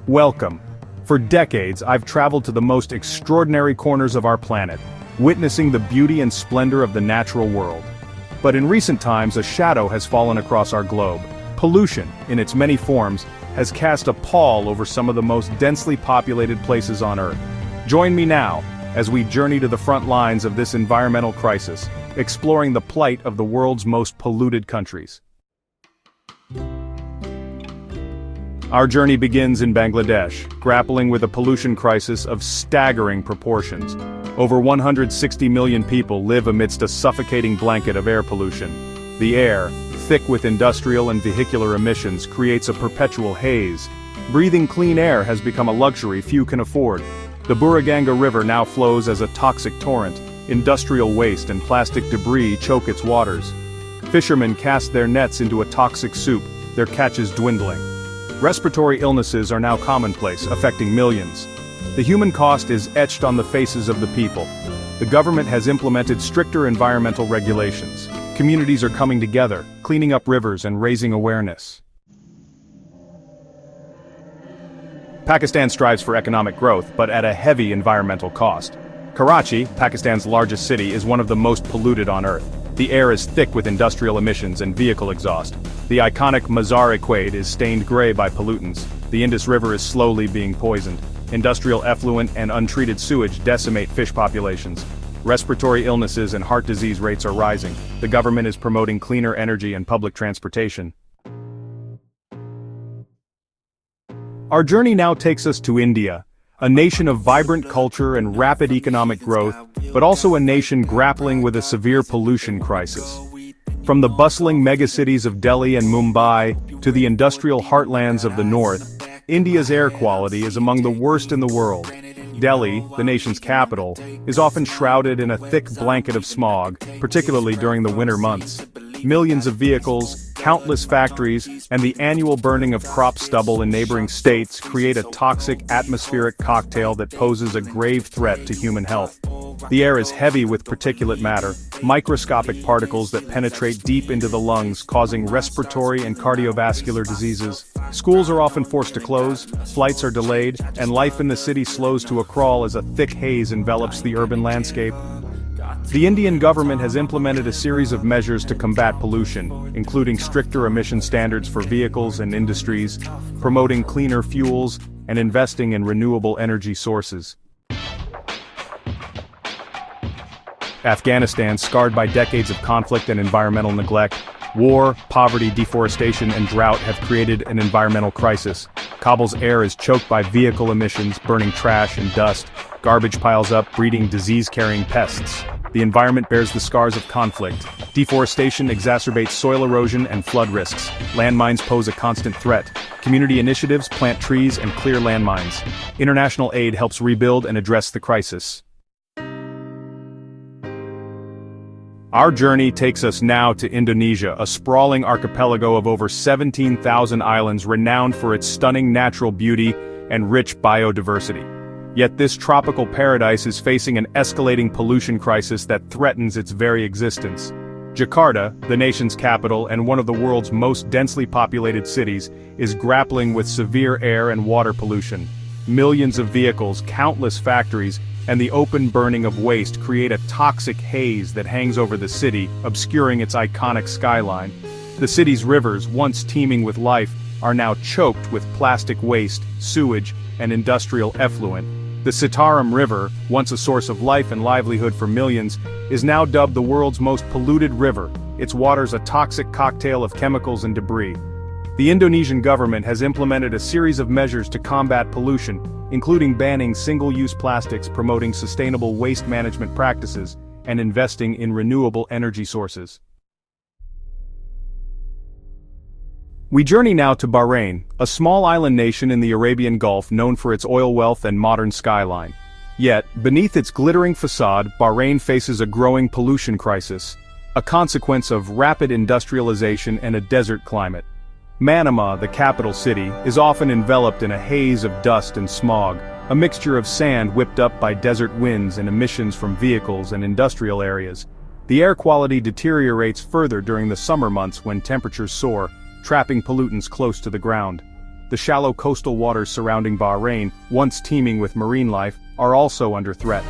Welcome. For decades, I've traveled to the most extraordinary corners of our planet, witnessing the beauty and splendor of the natural world. But in recent times, a shadow has fallen across our globe. Pollution, in its many forms, has cast a pall over some of the most densely populated places on Earth. Join me now, as we journey to the front lines of this environmental crisis, exploring the plight of the world's most polluted countries. Our journey begins in Bangladesh, grappling with a pollution crisis of staggering proportions. Over 160 million people live amidst a suffocating blanket of air pollution. The air, thick with industrial and vehicular emissions, creates a perpetual haze. Breathing clean air has become a luxury few can afford. The Buriganga River now flows as a toxic torrent. Industrial waste and plastic debris choke its waters. Fishermen cast their nets into a toxic soup, their catches dwindling. Respiratory illnesses are now commonplace, affecting millions. The human cost is etched on the faces of the people. The government has implemented stricter environmental regulations. Communities are coming together, cleaning up rivers and raising awareness. Pakistan strives for economic growth, but at a heavy environmental cost. Karachi, Pakistan's largest city, is one of the most polluted on Earth. The air is thick with industrial emissions and vehicle exhaust. The iconic Mazar-e-Quaid is stained gray by pollutants. The Indus River is slowly being poisoned. Industrial effluent and untreated sewage decimate fish populations. Respiratory illnesses and heart disease rates are rising. The government is promoting cleaner energy and public transportation. Our journey now takes us to India, a nation of vibrant culture and rapid economic growth, but also a nation grappling with a severe pollution crisis. From the bustling megacities of Delhi and Mumbai to the industrial heartlands of the north, India's air quality is among the worst in the world. Delhi, the nation's capital, is often shrouded in a thick blanket of smog, particularly during the winter months. Millions of vehicles, countless factories, and the annual burning of crop stubble in neighboring states create a toxic atmospheric cocktail that poses a grave threat to human health. The air is heavy with particulate matter, microscopic particles that penetrate deep into the lungs, causing respiratory and cardiovascular diseases. Schools are often forced to close, flights are delayed, and life in the city slows to a crawl as a thick haze envelops the urban landscape. The Indian government has implemented a series of measures to combat pollution, including stricter emission standards for vehicles and industries, promoting cleaner fuels, and investing in renewable energy sources. Afghanistan, scarred by decades of conflict and environmental neglect, war, poverty, deforestation, and drought have created an environmental crisis. Kabul's air is choked by vehicle emissions, burning trash and dust. Garbage piles up, breeding disease-carrying pests. The environment bears the scars of conflict. Deforestation exacerbates soil erosion and flood risks. Landmines pose a constant threat. Community initiatives plant trees and clear landmines. International aid helps rebuild and address the crisis. Our journey takes us now to Indonesia, a sprawling archipelago of over 17,000 islands renowned for its stunning natural beauty and rich biodiversity. Yet this tropical paradise is facing an escalating pollution crisis that threatens its very existence. Jakarta, the nation's capital and one of the world's most densely populated cities, is grappling with severe air and water pollution. Millions of vehicles, countless factories, and the open burning of waste create a toxic haze that hangs over the city, obscuring its iconic skyline. The city's rivers, once teeming with life, are now choked with plastic waste, sewage, and industrial effluent. The Citarum River, once a source of life and livelihood for millions, is now dubbed the world's most polluted river, its waters a toxic cocktail of chemicals and debris. The Indonesian government has implemented a series of measures to combat pollution, including banning single-use plastics, promoting sustainable waste management practices, and investing in renewable energy sources. We journey now to Bahrain, a small island nation in the Arabian Gulf known for its oil wealth and modern skyline. Yet, beneath its glittering facade, Bahrain faces a growing pollution crisis, a consequence of rapid industrialization and a desert climate. Manama, the capital city, is often enveloped in a haze of dust and smog, a mixture of sand whipped up by desert winds and emissions from vehicles and industrial areas. The air quality deteriorates further during the summer months when temperatures soar, trapping pollutants close to the ground. the shallow coastal waters surrounding Bahrain, once teeming with marine life, are also under threat.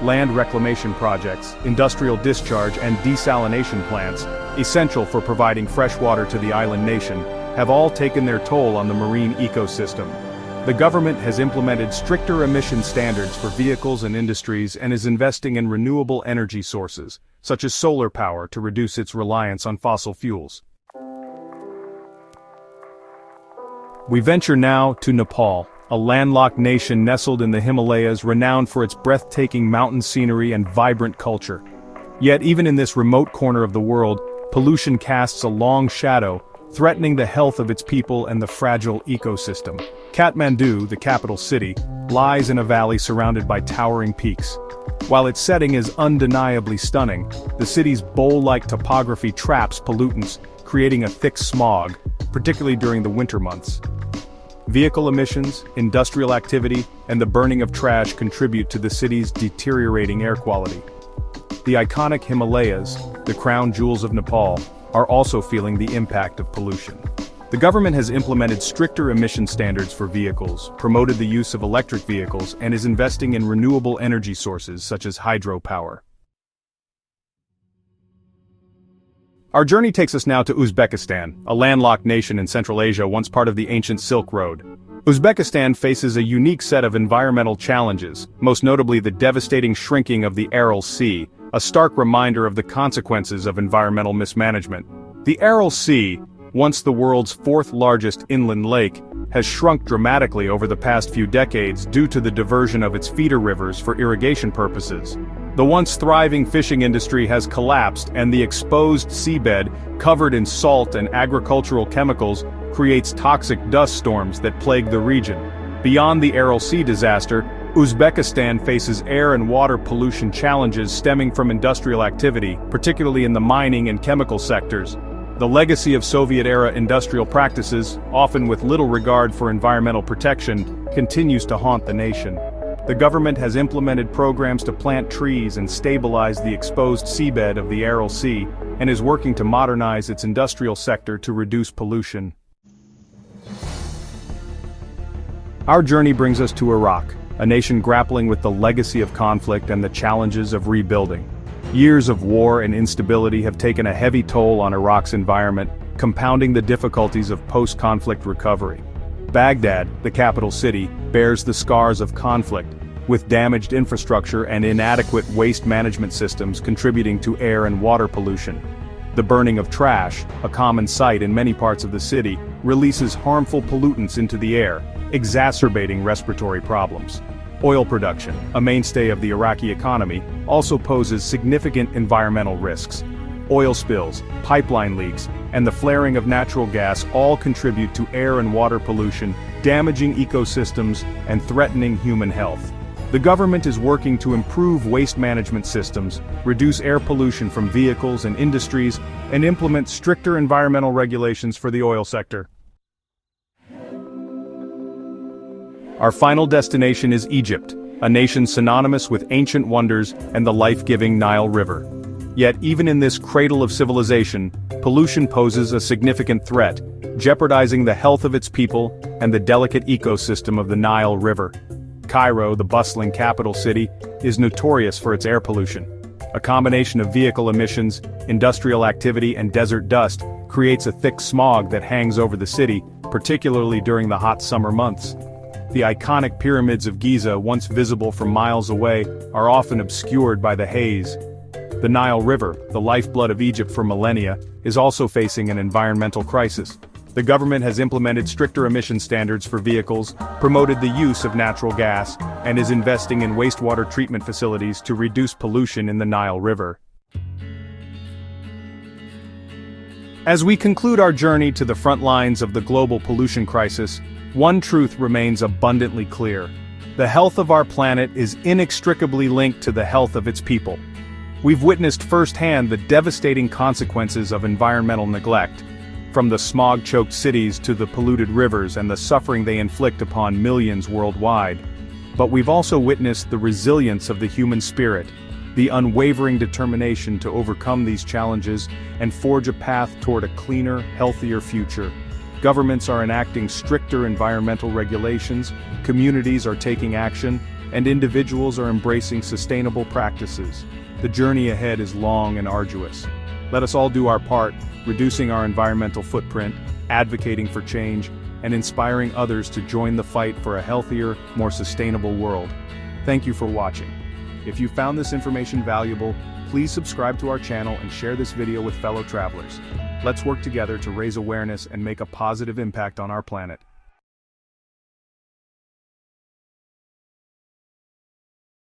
Land reclamation projects, industrial discharge and desalination plants, essential for providing fresh water to the island nation, have all taken their toll on the marine ecosystem. The government has implemented stricter emission standards for vehicles and industries and is investing in renewable energy sources, such as solar power, to reduce its reliance on fossil fuels. We venture now to Nepal, a landlocked nation nestled in the Himalayas renowned for its breathtaking mountain scenery and vibrant culture. Yet even in this remote corner of the world, pollution casts a long shadow, threatening the health of its people and the fragile ecosystem. Kathmandu, the capital city, lies in a valley surrounded by towering peaks. While its setting is undeniably stunning, the city's bowl-like topography traps pollutants, creating a thick smog, particularly during the winter months. Vehicle emissions, industrial activity, and the burning of trash contribute to the city's deteriorating air quality. The iconic Himalayas, the crown jewels of Nepal, are also feeling the impact of pollution. The government has implemented stricter emission standards for vehicles, promoted the use of electric vehicles, and is investing in renewable energy sources such as hydropower. Our journey takes us now to Uzbekistan, a landlocked nation in Central Asia once part of the ancient Silk Road. Uzbekistan faces a unique set of environmental challenges, most notably the devastating shrinking of the Aral Sea, a stark reminder of the consequences of environmental mismanagement. The Aral Sea, once the world's fourth largest inland lake, has shrunk dramatically over the past few decades due to the diversion of its feeder rivers for irrigation purposes. The once thriving fishing industry has collapsed, and the exposed seabed, covered in salt and agricultural chemicals, creates toxic dust storms that plague the region. Beyond the Aral Sea disaster, Uzbekistan faces air and water pollution challenges stemming from industrial activity, particularly in the mining and chemical sectors. The legacy of Soviet-era industrial practices, often with little regard for environmental protection, continues to haunt the nation. The government has implemented programs to plant trees and stabilize the exposed seabed of the Aral Sea, and is working to modernize its industrial sector to reduce pollution. Our journey brings us to Iraq, a nation grappling with the legacy of conflict and the challenges of rebuilding. Years of war and instability have taken a heavy toll on Iraq's environment, compounding the difficulties of post-conflict recovery. Baghdad, the capital city, bears the scars of conflict, with damaged infrastructure and inadequate waste management systems contributing to air and water pollution. The burning of trash, a common sight in many parts of the city, releases harmful pollutants into the air, exacerbating respiratory problems. Oil production, a mainstay of the Iraqi economy, also poses significant environmental risks. Oil spills, pipeline leaks, and the flaring of natural gas all contribute to air and water pollution, damaging ecosystems and threatening human health. The government is working to improve waste management systems, reduce air pollution from vehicles and industries, and implement stricter environmental regulations for the oil sector. Our final destination is Egypt, a nation synonymous with ancient wonders and the life-giving Nile River. Yet even in this cradle of civilization, pollution poses a significant threat, jeopardizing the health of its people and the delicate ecosystem of the Nile River. Cairo, the bustling capital city, is notorious for its air pollution. A combination of vehicle emissions, industrial activity, and desert dust creates a thick smog that hangs over the city, particularly during the hot summer months. The iconic pyramids of Giza, once visible from miles away, are often obscured by the haze. The Nile River, the lifeblood of Egypt for millennia, is also facing an environmental crisis. The government has implemented stricter emission standards for vehicles, promoted the use of natural gas, and is investing in wastewater treatment facilities to reduce pollution in the Nile River. As we conclude our journey to the front lines of the global pollution crisis, one truth remains abundantly clear. The health of our planet is inextricably linked to the health of its people. We've witnessed firsthand the devastating consequences of environmental neglect, from the smog-choked cities to the polluted rivers and the suffering they inflict upon millions worldwide. But we've also witnessed the resilience of the human spirit, the unwavering determination to overcome these challenges and forge a path toward a cleaner, healthier future. Governments are enacting stricter environmental regulations, communities are taking action, and individuals are embracing sustainable practices. The journey ahead is long and arduous. Let us all do our part, reducing our environmental footprint, advocating for change, and inspiring others to join the fight for a healthier, more sustainable world. Thank you for watching. If you found this information valuable, please subscribe to our channel and share this video with fellow travelers. Let's work together to raise awareness and make a positive impact on our planet.